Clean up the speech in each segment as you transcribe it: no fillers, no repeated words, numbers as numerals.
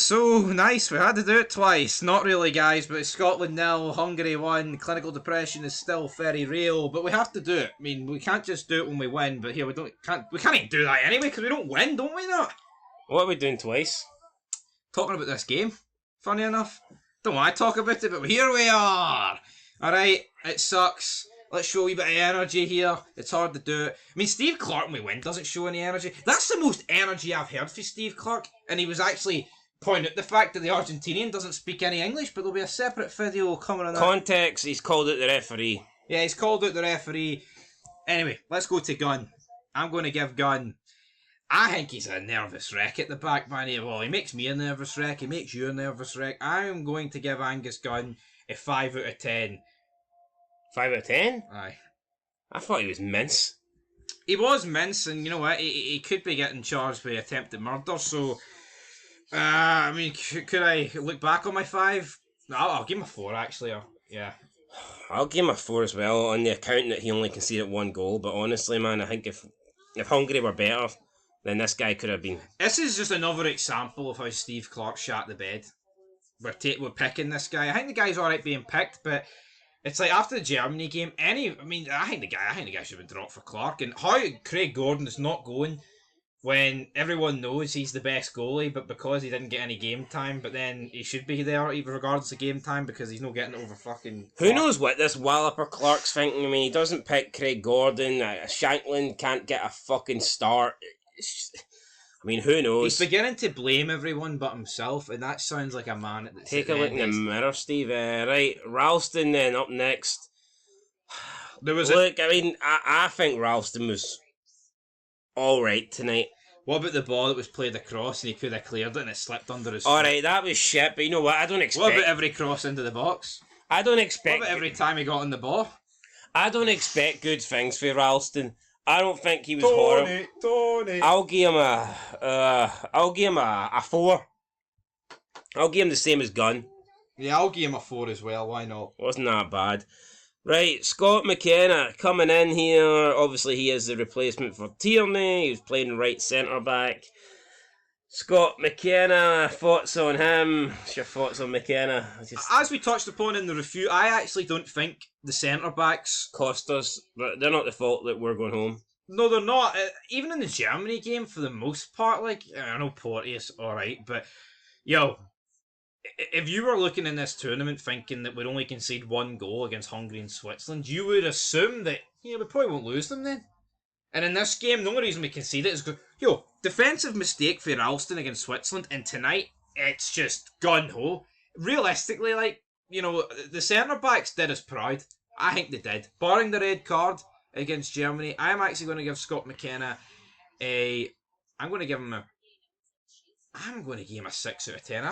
So nice, we had to do it twice. Not really, guys, but it's Scotland 0, Hungary 1. Clinical depression is still very real, but we have to do it. I mean, we can't just do it when we win, but here we can't even do that anyway because we don't win, don't we? Not What are we doing twice? talking about this game. Funny enough, don't want to talk about it, but here we are. All right, it sucks. Let's show a wee bit of energy here. It's hard to do it. I mean, Steve Clark when we win doesn't show any energy. That's the most energy I've heard for Steve Clark, and he was actually point out the fact that the Argentinian doesn't speak any English, but there'll be a separate video coming on that. Context, he's called out the referee. Yeah, he's called out the referee. Anyway, let's go to Gunn. I'm going to give Gunn... I think he's a nervous wreck at the back, man. Well, he makes me a nervous wreck. He makes you a nervous wreck. I'm going to give Angus Gunn a 5 out of 10. 5 out of 10? Aye. I thought he was mince. He was mince, and you know what? He could be getting charged with attempted murder, so... I mean, could I look back on my 5? No, I'll give him a 4, actually. Yeah. I'll give him a 4 as well, on the account that he only conceded 1 goal, but honestly, man, I think if Hungary were better, then this guy could have been... This is just another example of how Steve Clark shat the bed. We're picking this guy. I think the guy's alright being picked, but it's like after the Germany game, I think the guy should have been dropped for Clark. And how Craig Gordon is not going when everyone knows he's the best goalie, but because he didn't get any game time, but then he should be there even regardless of game time because he's not getting over fucking... Who knows what this Walloper Clark's thinking? I mean, he doesn't pick Craig Gordon. Shanklin can't get a fucking start. I mean, who knows? He's beginning to blame everyone but himself, and that sounds like a man that's... Take a look in the mirror, Steve. Right, Ralston then up next. I think Ralston was alright tonight. What about the ball that was played across and he could have cleared it and it slipped under his foot? Alright, that was shit, but you know what? I don't expect... What about every cross into the box? I don't expect... What about every time he got on the ball? I don't expect good things for Ralston. I don't think he was horrible. Tony. I'll give him a 4. I'll give him the same as Gunn. Yeah, I'll give him a 4 as well. Why not? Wasn't that bad. Right, Scott McKenna coming in here. Obviously, he is the replacement for Tierney. He was playing right centre back. Scott McKenna, thoughts on him? What's your thoughts on McKenna? As we touched upon in the review, I actually don't think the centre-backs... cost us, but they're not the fault that we're going home. No, they're not. Even in the Germany game, for the most part, like, I know Porteous, alright, but, yo, if you were looking in this tournament thinking that we'd only concede 1 goal against Hungary and Switzerland, you would assume that, we probably won't lose them then. And in this game, the only reason we conceded is... defensive mistake for Ralston against Switzerland, and tonight, it's just gun-ho. Realistically, the centre-backs did us proud. I think they did. Barring the red card against Germany, I am actually going to give Scott McKenna I'm going to give him a 6 out of 10. I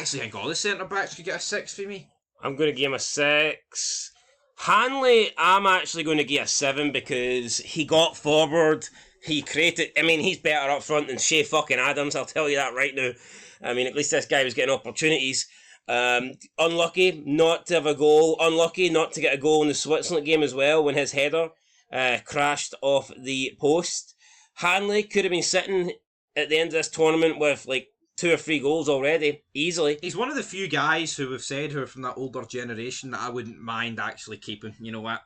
actually think all the centre-backs could get a 6 for me. I'm going to give him a 6. Hanley, I'm actually going to give a 7 because he got forward, he created... I mean, he's better up front than Shea fucking Adams, I'll tell you that right now. I mean, at least this guy was getting opportunities. Unlucky not to have a goal. Unlucky not to get a goal in the Switzerland game as well when his header crashed off the post. Hanley could have been sitting at the end of this tournament with, 2 or 3 goals already, easily. He's one of the few guys who have said who are from that older generation that I wouldn't mind actually keeping. You know what?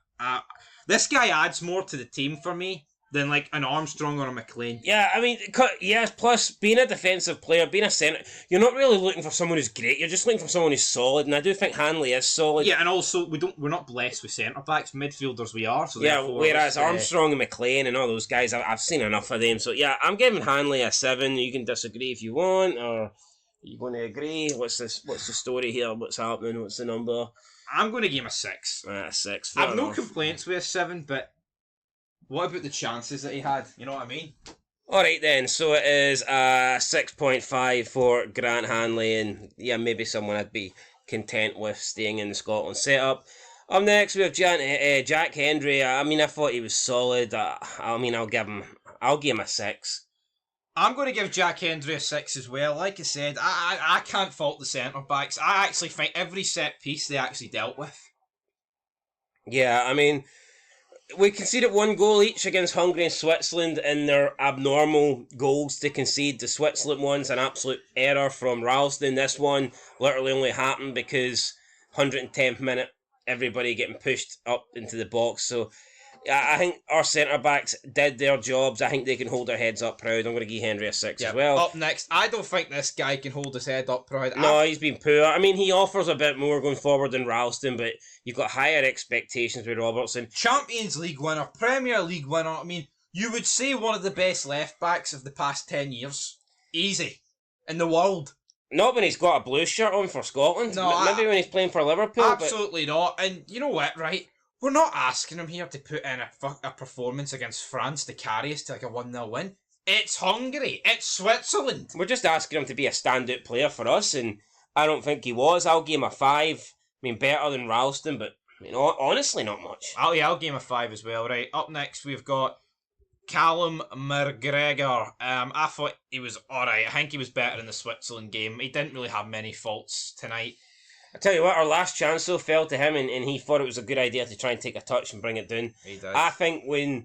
This guy adds more to the team for me than an Armstrong or a McLean. Yeah, I mean, yes, plus being a defensive player, being a centre, you're not really looking for someone who's great, you're just looking for someone who's solid, and I do think Hanley is solid. Yeah, and also, we're not blessed with centre-backs, midfielders we are. So yeah, whereas Armstrong and McLean and all those guys, I've seen enough of them, so yeah, I'm giving Hanley a 7, you can disagree if you want, or are you going to agree? What's the story here, what's happening, what's the number? I'm going to give him a 6. A 6, I've no complaints with a 7, but what about the chances that he had? You know what I mean? Alright then, so it is a 6.5 for Grant Hanley, and yeah, maybe someone I'd be content with staying in the Scotland setup. Up next we have Jack Hendry. I mean, I thought he was solid. I'll give him a 6. I'm going to give Jack Hendry a 6 as well. Like I said, I can't fault the centre-backs. I actually think every set piece they actually dealt with. Yeah, I mean... we conceded 1 goal each against Hungary and Switzerland in their abnormal goals to concede. The Switzerland one's an absolute error from Ralston. This one literally only happened because 110th minute, everybody getting pushed up into the box. So I think our centre-backs did their jobs. I think they can hold their heads up proud. I'm going to give Henry a 6 as well. Up next, I don't think this guy can hold his head up proud. No, he's been poor. I mean, he offers a bit more going forward than Ralston, but you've got higher expectations with Robertson. Champions League winner, Premier League winner. I mean, you would say one of the best left-backs of the past 10 years. Easy. In the world. Not when he's got a blue shirt on for Scotland. No, maybe when he's playing for Liverpool. Absolutely not. And you know what, right? We're not asking him here to put in a performance against France to carry us to like a 1-0 win. It's Hungary. It's Switzerland. We're just asking him to be a standout player for us, and I don't think he was. I'll give him a 5. I mean, better than Ralston, but honestly, not much. I'll give him a 5 as well, right? Up next, we've got Callum McGregor. I thought he was alright. I think he was better in the Switzerland game. He didn't really have many faults tonight. I tell you what, our last chance though fell to him, and he thought it was a good idea to try and take a touch and bring it down. He did. I think when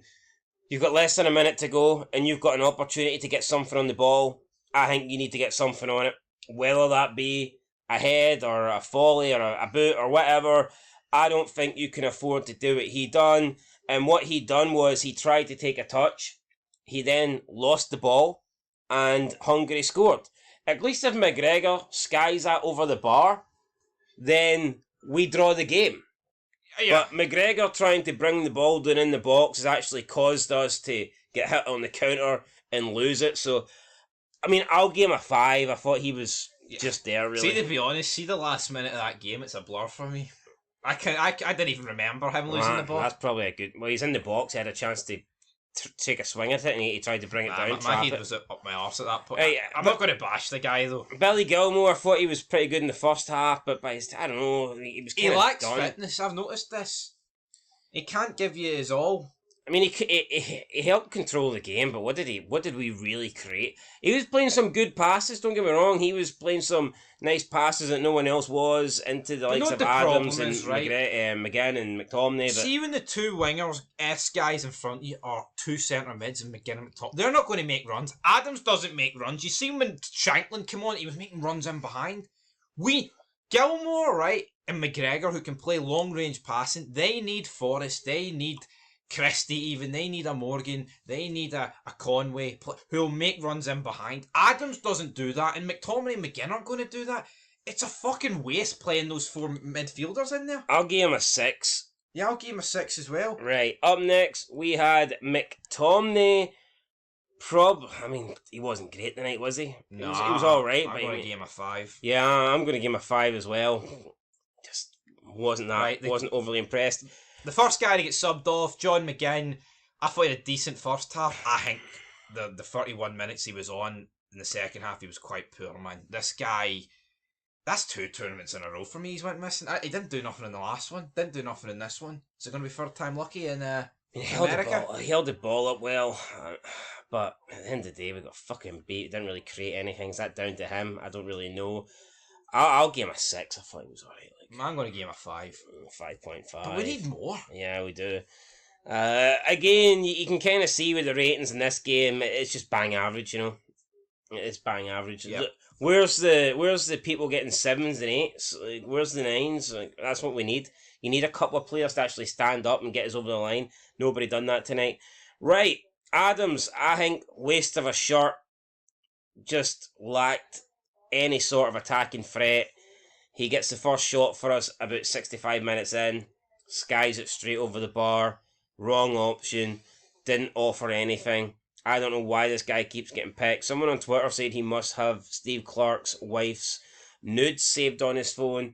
you've got less than a minute to go and you've got an opportunity to get something on the ball, I think you need to get something on it. Whether that be a head or a volley or a boot or whatever, I don't think you can afford to do what he done. And what he done was he tried to take a touch. He then lost the ball and Hungary scored. At least if McGregor skies that over the bar, then we draw the game. Yeah. But McGregor trying to bring the ball down in the box has actually caused us to get hit on the counter and lose it. So, I mean, I'll give him a 5. I thought he was just there, really. See, to be honest, see the last minute of that game, it's a blur for me. I didn't even remember him losing the ball. That's probably a good... Well, he's in the box. He had a chance to take a swing at it, and he tried to bring it down. My head was up my arse at that point. Hey, I'm not going to bash the guy, though. Billy Gilmore, I thought he was pretty good in the first half, but I don't know, he was kind He of lacks done. fitness, I've noticed this. He can't give you his all. I mean, he helped control the game, but what did we really create? He was playing some good passes, don't get me wrong. He was playing some nice passes that no one else was into the likes of Adams and McGinn and McTominay. But see, when the two wingers, guys in front of you are two centre mids and McGinn and McTominay, they're not going to make runs. Adams doesn't make runs. You see when Shanklin came on, he was making runs in behind. Gilmore, right, and McGregor, who can play long range passing, they need Forrest, they need Christie even, they need a Morgan, they need a Conway who'll make runs in behind. Adams doesn't do that, and McTominay and McGinn aren't going to do that. It's a fucking waste playing those four midfielders in there. I'll give him a 6. Yeah, I'll give him a 6 as well. Right, up next we had McTominay. I mean, he wasn't great tonight, was he? No, he was alright. I'm going to give him a 5. Yeah, I'm going to give him a 5 as well. Just wasn't overly impressed. The first guy to get subbed off, John McGinn, I thought he had a decent first half. I think the 31 minutes he was on in the second half, he was quite poor, man. This guy, that's 2 tournaments in a row for me he's went missing. He didn't do nothing in the last one, didn't do nothing in this one. Is it going to be third time lucky in America? He held the ball up well, but at the end of the day, we got fucking beat. Didn't really create anything. Is that down to him? I don't really know. I'll give him a 6. I thought he was alright. I'm going to give him a 5. 5.5. But we need more. Yeah, we do. Again, you can kind of see with the ratings in this game, it's just bang average, you know. It's bang average. Yep. Look, where's the people getting 7s and 8s? Like, where's the 9s? Like, that's what we need. You need a couple of players to actually stand up and get us over the line. Nobody done that tonight. Right, Adams, I think, waste of a shirt. Just lacked any sort of attacking threat. He gets the first shot for us about 65 minutes in. Skies it straight over the bar. Wrong option. Didn't offer anything. I don't know why this guy keeps getting picked. Someone on Twitter said he must have Steve Clark's wife's nudes saved on his phone.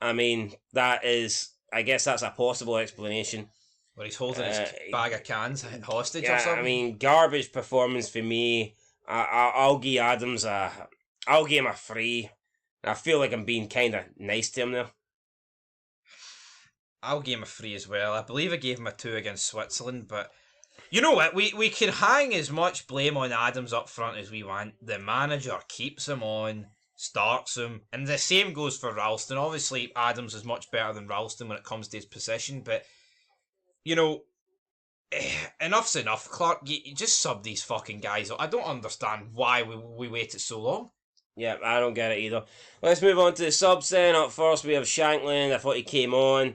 I mean, I guess that's a possible explanation. Well, he's holding his bag of cans hostage or something. I mean, garbage performance for me. I'll give Adams I'll give him a 3. I feel like I'm being kind of nice to him there. I'll give him a 3 as well. I believe I gave him a 2 against Switzerland, but you know what? We can hang as much blame on Adams up front as we want. The manager keeps him on, starts him, and the same goes for Ralston. Obviously, Adams is much better than Ralston when it comes to his position, but you know, Enough's enough, Clark. You just sub these fucking guys. I don't understand why we waited so long. Yeah, I don't get it either. Let's move on to the subs then. Up first, we have Shankland. I thought he came on.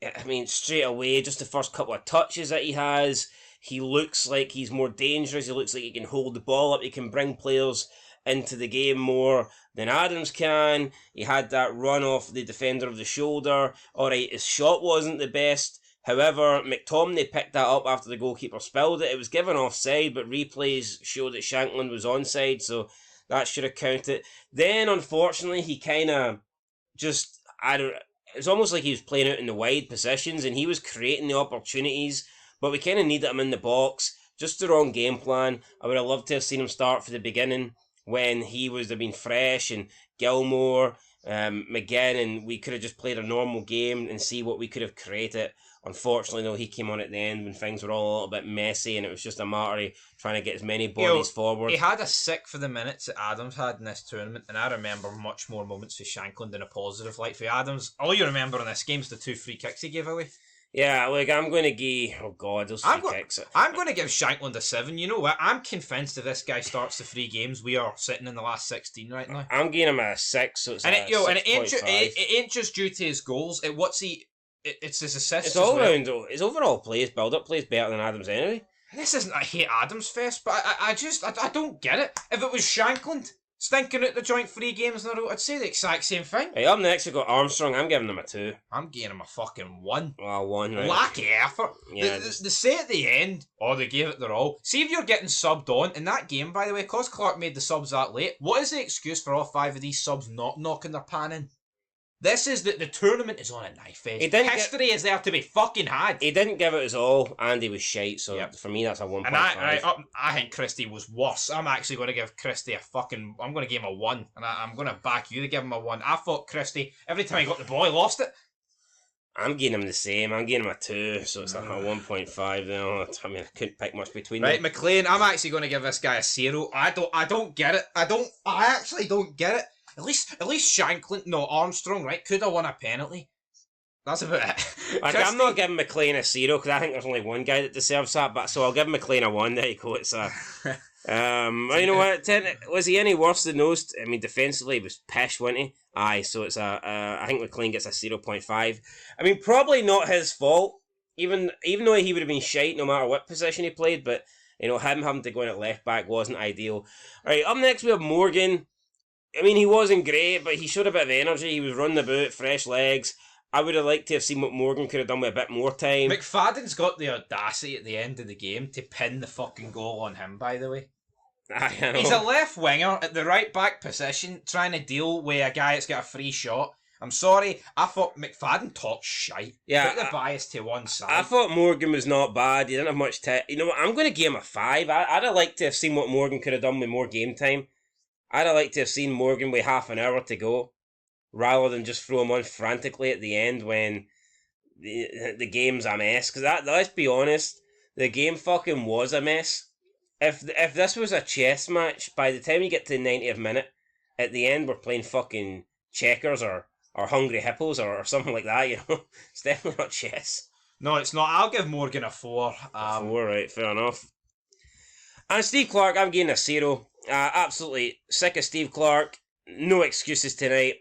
I mean, straight away, just the first couple of touches that he has, he looks like he's more dangerous. He looks like he can hold the ball up. He can bring players into the game more than Adams can. He had that run off the defender of the shoulder. Alright, his shot wasn't the best. However, McTominay picked that up after the goalkeeper spilled it. It was given offside, but replays showed that Shankland was onside, so that should have counted. Then, unfortunately, he kind of just, I don't. It's almost like he was playing out in the wide positions, and he was creating the opportunities, but we kind of needed him in the box. Just the wrong game plan. I would have loved to have seen him start for the beginning when he would have been fresh, and Gilmore, McGinn, and we could have just played a normal game and see what we could have created. Unfortunately, though, he came on at the end when things were all a little bit messy, and it was just a matter of trying to get as many bodies forward. He had a sick for the minutes that Adams had in this tournament, and I remember much more moments for Shankland than a positive. Like for Adams, all you remember in this game is the 2 free kicks he gave away. Yeah, like I'm going to give. Oh God, those free kicks. I'm going to give Shankland a 7. You know what? I'm convinced if this guy starts the 3 games, we are sitting in the last 16 right now. I'm giving him a 6, so it's it ain't just due to his goals. It's his assists. It's all round though. His overall play, his build-up play is better than Adams anyway. This isn't a hate Adams fest, but I don't get it. If it was Shankland stinking out the joint 3 games in a row, I'd say the exact same thing. Hey, up next we got Armstrong. I'm giving him a 2. I'm giving him a fucking 1. Well, 1, right? Lack of effort. Yeah, they say at the end, they gave it their all. See if you're getting subbed on in that game, by the way, because Clark made the subs that late. What is the excuse for all 5 of these subs not knocking their pan in? This is the tournament is on a knife edge. History is there to be fucking had. He didn't give it his all, and he was shite. So for me, that's a 1.5. And I think Christie was worse. I'm actually going to give Christie I'm going to give him a 1, and I'm going to back you to give him a 1. I thought Christie every time he got the ball, he lost it. I'm giving him the same. I'm giving him a 2, so it's like a 1.5 now. I mean, I couldn't pick much between them. Right, McLean, I'm actually going to give this guy a 0. I don't get it. I actually don't get it. At least Armstrong, right, could have won a penalty. That's about it. I'm not giving McLean a 0 because I think there's only one guy that deserves that. But so I'll give McLean a 1. There you go. It's a. You know what? Was he any worse than those? I mean, defensively he was pish, wasn't he? Aye. So it's a. I think McLean gets a 0.5. I mean, probably not his fault. Even though he would have been shite no matter what position he played, but him having to go in at left back wasn't ideal. All right. Up next we have Morgan. I mean, he wasn't great, but he showed a bit of energy. He was running about, fresh legs. I would have liked to have seen what Morgan could have done with a bit more time. McFadden's got the audacity at the end of the game to pin the fucking goal on him, by the way. I know. He's a left winger at the right back position trying to deal with a guy that's got a free shot. I'm sorry, I thought McFadden talked shite. Yeah, put the bias to one side. I thought Morgan was not bad. He didn't have much You know what? I'm going to give him a 5. I'd have liked to have seen what Morgan could have done with more game time. I'd have liked to have seen Morgan with half an hour to go, rather than just throw him on frantically at the end when the game's a mess. Because let's be honest, the game fucking was a mess. If this was a chess match, by the time you get to the 90th minute, at the end we're playing fucking checkers or Hungry Hippos or something like that, you know. It's definitely not chess. No, it's not. I'll give Morgan a 4. 4, right, fair enough. And Steve Clark, I'm giving a 0. Absolutely sick of Steve Clark. No excuses tonight.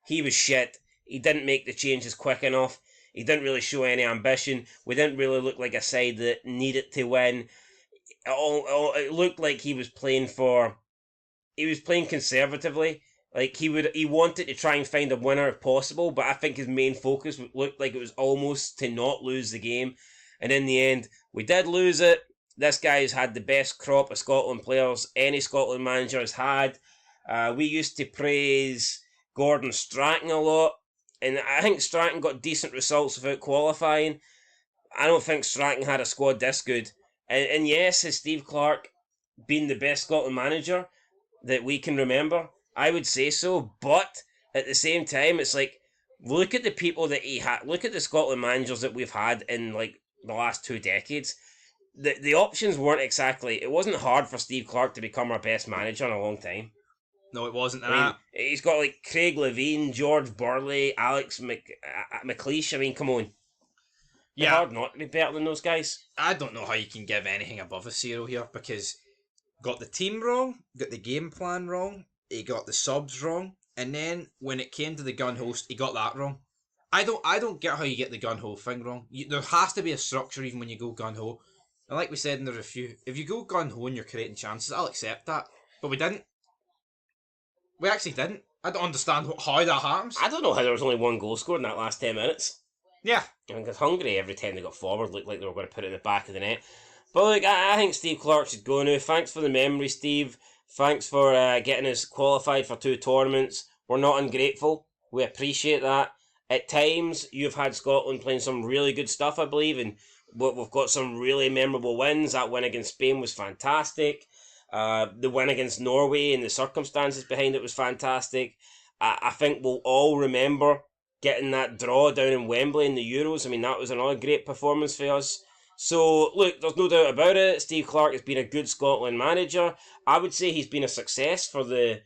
He was shit. He didn't make the changes quick enough. He didn't really show any ambition. We didn't really look like a side that needed to win. It looked like he was playing conservatively. Like he wanted to try and find a winner if possible, but I think his main focus looked like it was almost to not lose the game. And in the end, we did lose it. This guy's had the best crop of Scotland players any Scotland manager has had. We used to praise Gordon Strachan a lot, and I think Strachan got decent results without qualifying. I don't think Strachan had a squad this good. And yes, has Steve Clark been the best Scotland manager that we can remember? I would say so, but at the same time, it's like, look at the people that he had. Look at the Scotland managers that we've had in like the last 2 decades. The options weren't exactly. It wasn't hard for Steve Clark to become our best manager in a long time. No, it wasn't. I mean, he's got like Craig Levein, George Burley, Alex McLeish. I mean, come on. It's hard not to be better than those guys. I don't know how you can give anything above a 0 here, because got the team wrong, got the game plan wrong, he got the subs wrong, and then when it came to the gun host, he got that wrong. I don't get how you get the gun ho thing wrong. There has to be a structure even when you go gun ho. And like we said in the review, if you go gun ho and you're creating chances, I'll accept that. But we didn't. We actually didn't. I don't understand how that happens. I don't know how there was only one goal scored in that last 10 minutes. Yeah. I mean, because Hungary, every time they got forward, looked like they were going to put it in the back of the net. But look, I think Steve Clarke should go now. Thanks for the memory, Steve. Thanks for getting us qualified for 2 tournaments. We're not ungrateful. We appreciate that. At times, you've had Scotland playing some really good stuff, I believe, and we've got some really memorable wins. That win against Spain was fantastic. The win against Norway and the circumstances behind it was fantastic. I think we'll all remember getting that draw down in Wembley in the Euros. I mean, that was another great performance for us. So, look, there's no doubt about it. Steve Clarke has been a good Scotland manager. I would say he's been a success for the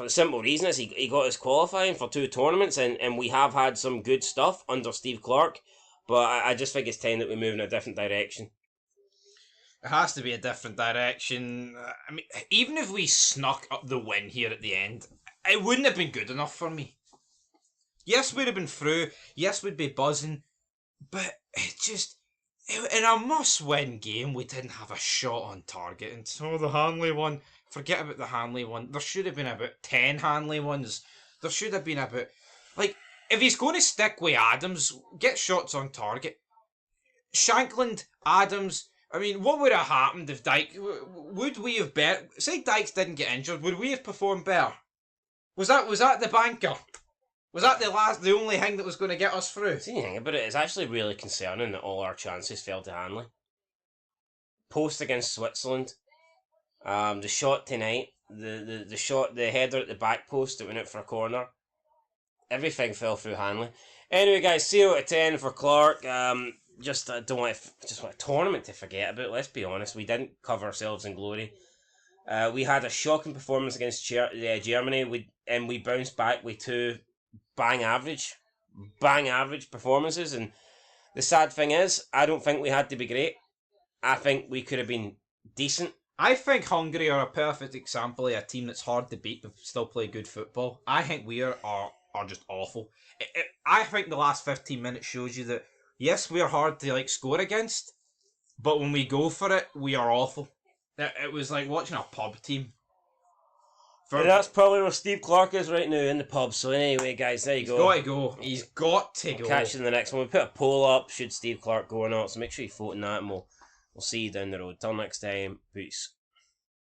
simple reason is he got us qualifying for 2 tournaments, and we have had some good stuff under Steve Clarke. But I just think it's time that we move in a different direction. It has to be a different direction. I mean, even if we snuck up the win here at the end, it wouldn't have been good enough for me. Yes, we'd have been through. Yes, we'd be buzzing. But it just... In a must-win game, we didn't have a shot on target. And so the Hanley one... Forget about the Hanley one. There should have been about 10 Hanley ones. There should have been about... Like, if he's going to stick with Adams, get shots on target. Shankland, Adams... I mean, what would have happened if Dyke... Would we have bet... Say Dykes didn't get injured, would we have performed better? Was that the banker? Was that the only thing that was going to get us through? See anything about it, it's actually really concerning that all our chances fell to Hanley. Post against Switzerland. The shot tonight. The shot, the header at the back post that went out for a corner. Everything fell through Hanley. Anyway, guys, 0 out of 10 for Clarke. Just want a tournament to forget about. Let's be honest, we didn't cover ourselves in glory. We had a shocking performance against Germany. We bounced back with 2 bang average performances. And the sad thing is, I don't think we had to be great. I think we could have been decent. I think Hungary are a perfect example of a team that's hard to beat but still play good football. I think we are just awful. I think the last 15 minutes shows you that, yes, we are hard to score against, but when we go for it, we are awful. It was like watching a pub team. Yeah, that's probably where Steve Clarke is right now, in the pub. So anyway, guys, there you go. He's got to go. Catch you in the next one. We put a poll up, should Steve Clarke go or not, so make sure you vote on that, and we'll see you down the road. Till next time, peace.